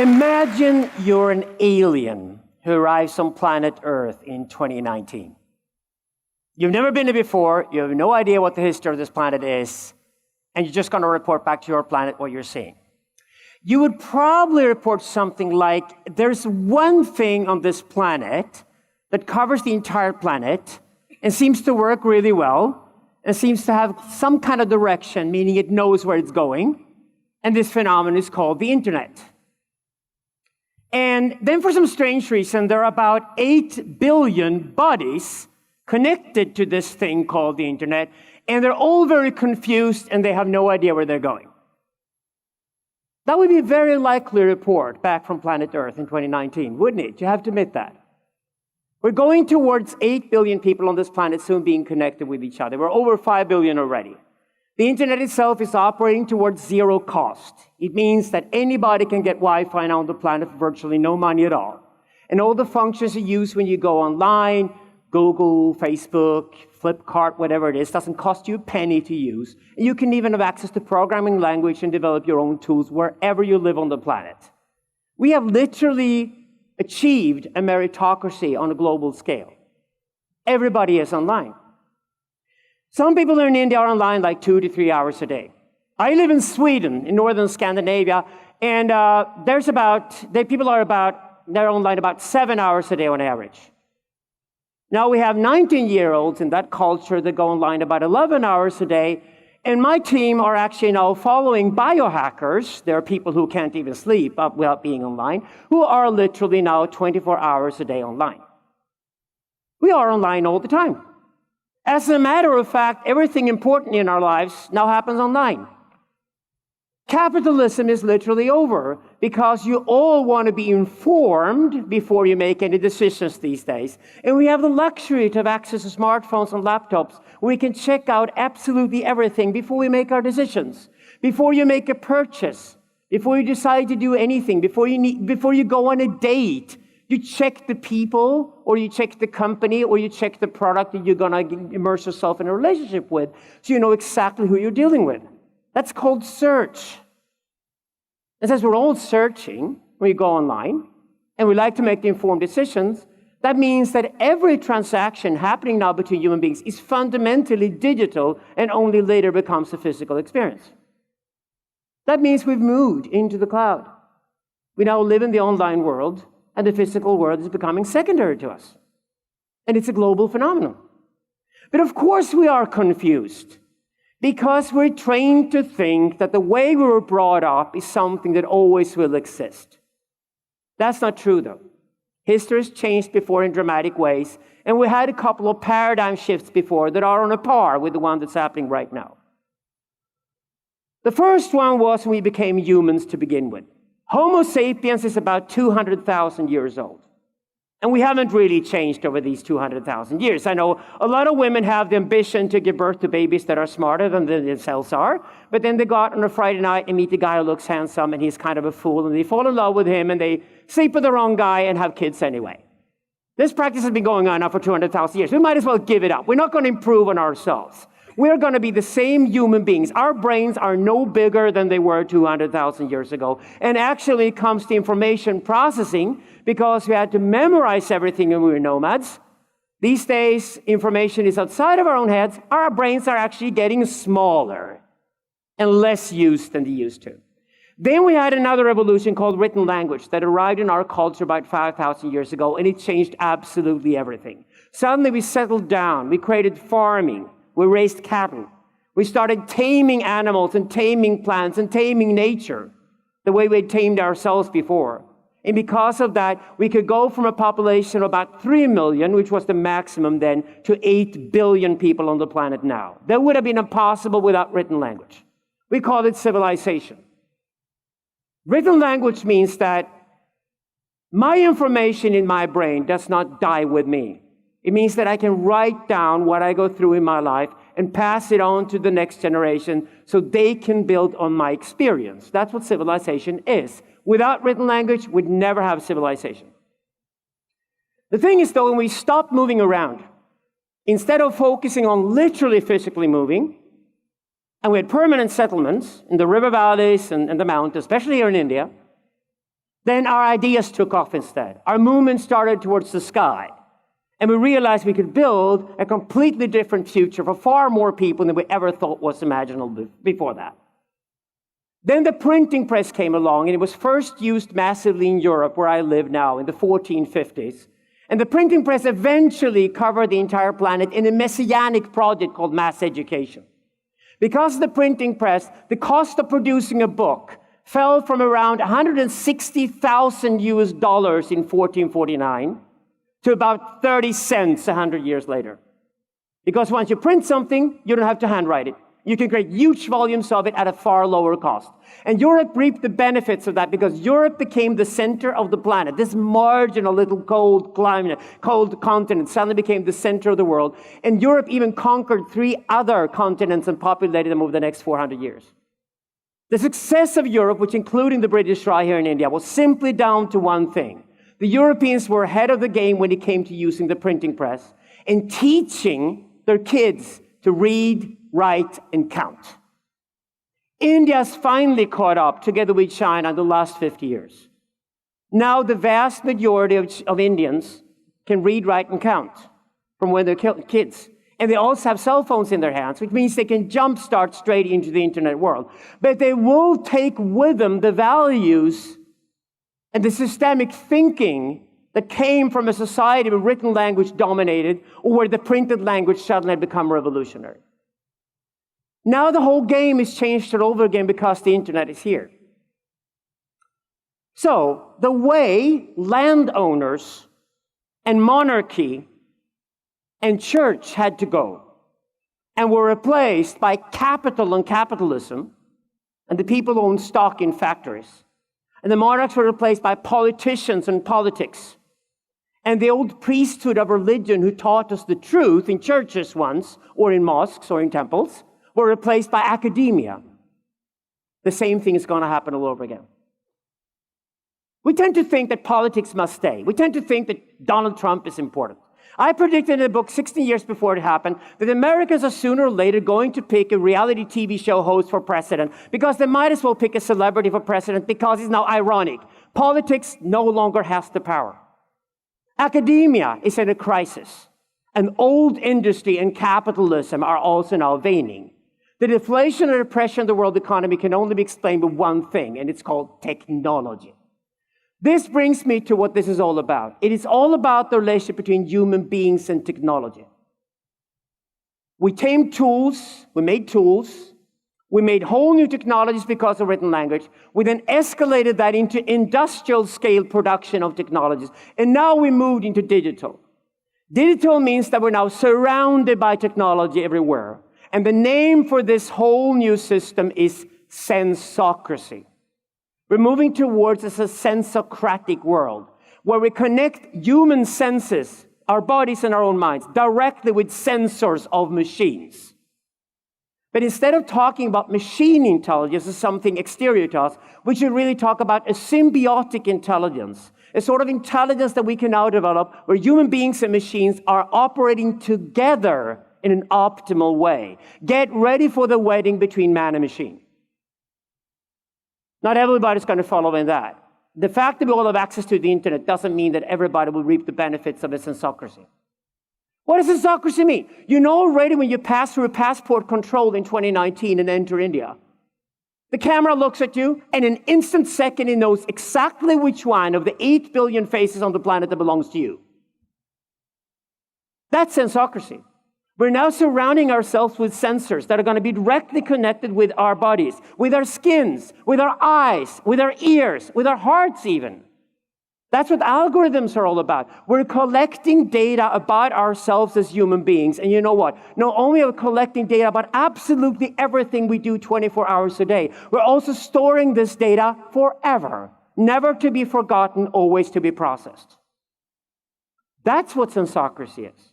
Imagine you're an alien who arrives on planet Earth in 2019. You've never been there before, you have no idea what the history of this planet is, and you're just going to report back to your planet what you're seeing. You would probably report something like, there's one thing on this planet that covers the entire planet and seems to work really well and seems to have some kind of direction, meaning it knows where it's going, and this phenomenon is called the internet. And then for some strange reason, there are about 8 billion bodies connected to this thing called the internet, and they're all very confused and they have no idea where they're going. That would be a very likely report back from planet Earth in 2019, wouldn't it? You have to admit that. We're going towards 8 billion people on this planet soon being connected with each other. We're over 5 billion already. The internet itself is operating towards zero cost. It means that anybody can get Wi-Fi on the planet for virtually no money at all. And all the functions you use when you go online, Google, Facebook, Flipkart, whatever it is, doesn't cost you a penny to use. And you can even have access to programming language and develop your own tools wherever you live on the planet. We have literally achieved a meritocracy on a global scale. Everybody is online. Some people in India are online like 2 to 3 hours a day. I live in Sweden, in northern Scandinavia, and people they're online about 7 hours a day on average. Now we have 19-year-olds in that culture that go online about 11 hours a day, and my team are actually now following biohackers. There are people who can't even sleep without being online, who are literally now 24 hours a day online. We are online all the time. As a matter of fact, everything important in our lives now happens online. Capitalism is literally over because you all want to be informed before you make any decisions these days. And we have the luxury to have access to smartphones and laptops where we can check out absolutely everything before we make our decisions, before you make a purchase, before you decide to do anything, before you go on a date. You check the people, or you check the company, or you check the product that you're going to immerse yourself in a relationship with, so you know exactly who you're dealing with. That's called search. And since we're all searching when you go online, and we like to make the informed decisions, that means that every transaction happening now between human beings is fundamentally digital and only later becomes a physical experience. That means we've moved into the cloud. We now live in the online world, and the physical world is becoming secondary to us. And it's a global phenomenon. But of course we are confused, because we're trained to think that the way we were brought up is something that always will exist. That's not true, though. History has changed before in dramatic ways, and we had a couple of paradigm shifts before that are on a par with the one that's happening right now. The first one was when we became humans to begin with. Homo sapiens is about 200,000 years old. And we haven't really changed over these 200,000 years. I know a lot of women have the ambition to give birth to babies that are smarter than they themselves are, but then they go out on a Friday night and meet a guy who looks handsome and he's kind of a fool, and they fall in love with him and they sleep with the wrong guy and have kids anyway. This practice has been going on now for 200,000 years. We might as well give it up. We're not going to improve on ourselves. We're going to be the same human beings. Our brains are no bigger than they were 200,000 years ago. And actually it comes to information processing, because we had to memorize everything when we were nomads. These days, information is outside of our own heads. Our brains are actually getting smaller and less used than they used to. Then we had another revolution called written language that arrived in our culture about 5,000 years ago, and it changed absolutely everything. Suddenly we settled down. We created farming. We raised cattle. We started taming animals and taming plants and taming nature the way we had tamed ourselves before. And because of that, we could go from a population of about 3 million, which was the maximum then, to 8 billion people on the planet now. That would have been impossible without written language. We call it civilization. Written language means that my information in my brain does not die with me. It means that I can write down what I go through in my life and pass it on to the next generation so they can build on my experience. That's what civilization is. Without written language, we'd never have civilization. The thing is, though, when we stop moving around, instead of focusing on literally physically moving, and we had permanent settlements in the river valleys and the mountains, especially here in India, Then our ideas took off instead. Our movement started towards the sky. And we realized we could build a completely different future for far more people than we ever thought was imaginable before that. Then the printing press came along, and it was first used massively in Europe, where I live now, in the 1450s. And the printing press eventually covered the entire planet in a messianic project called mass education. Because of the printing press, the cost of producing a book fell from around $160,000 in 1449 to about 30 cents 100 years later. Because once you print something, you don't have to handwrite it. You can create huge volumes of it at a far lower cost. And Europe reaped the benefits of that because Europe became the center of the planet. This marginal little cold continent suddenly became the center of the world. And Europe even conquered 3 other continents and populated them over the next 400 years. The success of Europe, which including the British Raj here in India, was simply down to one thing. The Europeans were ahead of the game when it came to using the printing press and teaching their kids to read, write, and count. India's finally caught up together with China in the last 50 years. Now the vast majority of Indians can read, write, and count from when they're kids. And they also have cell phones in their hands, which means they can jumpstart straight into the internet world. But they will take with them the values and the systemic thinking that came from a society where written language dominated, or where the printed language suddenly had become revolutionary. Now the whole game is changed all over again because the internet is here. So the way landowners and monarchy and church had to go and were replaced by capital and capitalism, and the people owned stock in factories, and the monarchs were replaced by politicians and politics, and the old priesthood of religion who taught us the truth in churches once, or in mosques or in temples, were replaced by academia. The same thing is going to happen all over again. We tend to think that politics must stay. We tend to think that Donald Trump is important. I predicted in a book 16 years before it happened that Americans are sooner or later going to pick a reality TV show host for president because they might as well pick a celebrity for president because it's now ironic. Politics no longer has the power. Academia is in a crisis. And old industry and capitalism are also now waning. The deflation and depression of the world economy can only be explained by one thing, and it's called technology. This brings me to what this is all about. It is all about the relationship between human beings and technology. We tamed tools, we made whole new technologies because of written language. We then escalated that into industrial scale production of technologies. And now we moved into digital. Digital means that we're now surrounded by technology everywhere. And the name for this whole new system is sensocracy. We're moving towards a sensocratic world where we connect human senses, our bodies and our own minds, directly with sensors of machines. But instead of talking about machine intelligence as something exterior to us, we should really talk about a symbiotic intelligence, a sort of intelligence that we can now develop where human beings and machines are operating together in an optimal way. Get ready for the wedding between man and machine. Not everybody's going to follow in that. The fact that we all have access to the internet doesn't mean that everybody will reap the benefits of a sensocracy. What does sensocracy mean? You know already when you pass through a passport control in 2019 and enter India. The camera looks at you, and in an instant second, it knows exactly which one of the 8 billion faces on the planet that belongs to you. That's sensocracy. We're now surrounding ourselves with sensors that are going to be directly connected with our bodies, with our skins, with our eyes, with our ears, with our hearts even. That's what algorithms are all about. We're collecting data about ourselves as human beings. And you know what? Not only are we collecting data about absolutely everything we do 24 hours a day, we're also storing this data forever, never to be forgotten, always to be processed. That's what sensocracy is.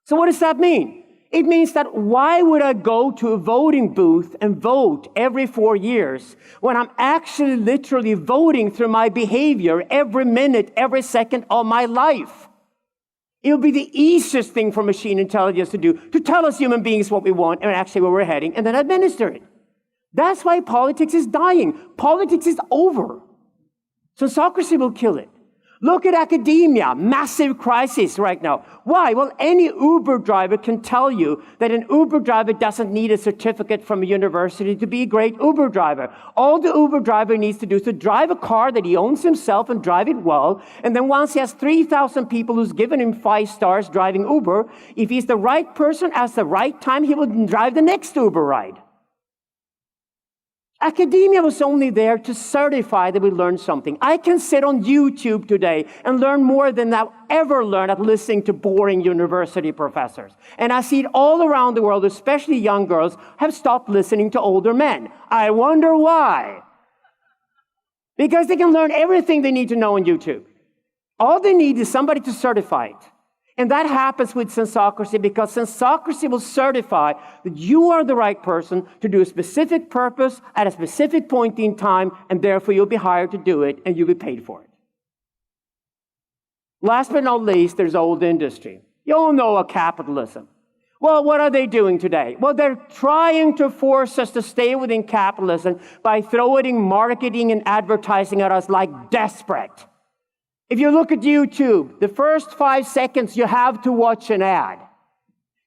So what does that mean? It means that why would I go to a voting booth and vote every 4 years when I'm actually literally voting through my behavior every minute, every second of my life? It would be the easiest thing for machine intelligence to do, to tell us human beings what we want and actually where we're heading, and then administer it. That's why politics is dying. Politics is over. Sensocracy will kill it. Look at academia, massive crisis right now. Why? Well, any Uber driver can tell you that an Uber driver doesn't need a certificate from a university to be a great Uber driver. All the Uber driver needs to do is to drive a car that he owns himself and drive it well. And then once he has 3,000 people who's given him 5 stars driving Uber, if he's the right person at the right time, he will drive the next Uber ride. Academia was only there to certify that we learned something. I can sit on YouTube today and learn more than I've ever learned at listening to boring university professors. And I see it all around the world, especially young girls, have stopped listening to older men. I wonder why. Because they can learn everything they need to know on YouTube. All they need is somebody to certify it. And that happens with sensocracy because sensocracy will certify that you are the right person to do a specific purpose at a specific point in time, and therefore you'll be hired to do it and you'll be paid for it. Last but not least, there's old industry. You all know of capitalism. Well, what are they doing today? Well, they're trying to force us to stay within capitalism by throwing marketing and advertising at us like desperate. If you look at YouTube, the first 5 seconds you have to watch an ad.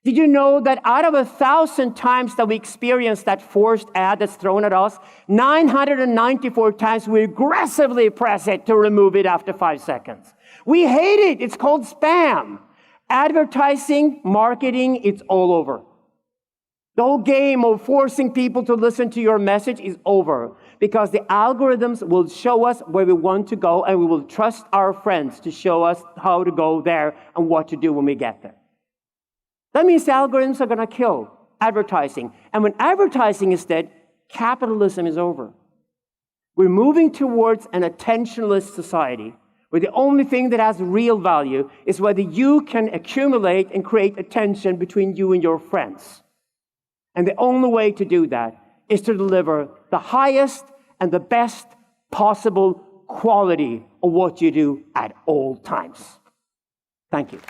Did you know that out of 1,000 times that we experience that forced ad that's thrown at us, 994 times we aggressively press it to remove it after 5 seconds? We hate it. It's called spam. Advertising, marketing, it's all over. The whole game of forcing people to listen to your message is over because the algorithms will show us where we want to go, and we will trust our friends to show us how to go there and what to do when we get there. That means the algorithms are going to kill advertising. And when advertising is dead, capitalism is over. We're moving towards an attentionless society where the only thing that has real value is whether you can accumulate and create attention between you and your friends. And the only way to do that is to deliver the highest and the best possible quality of what you do at all times. Thank you.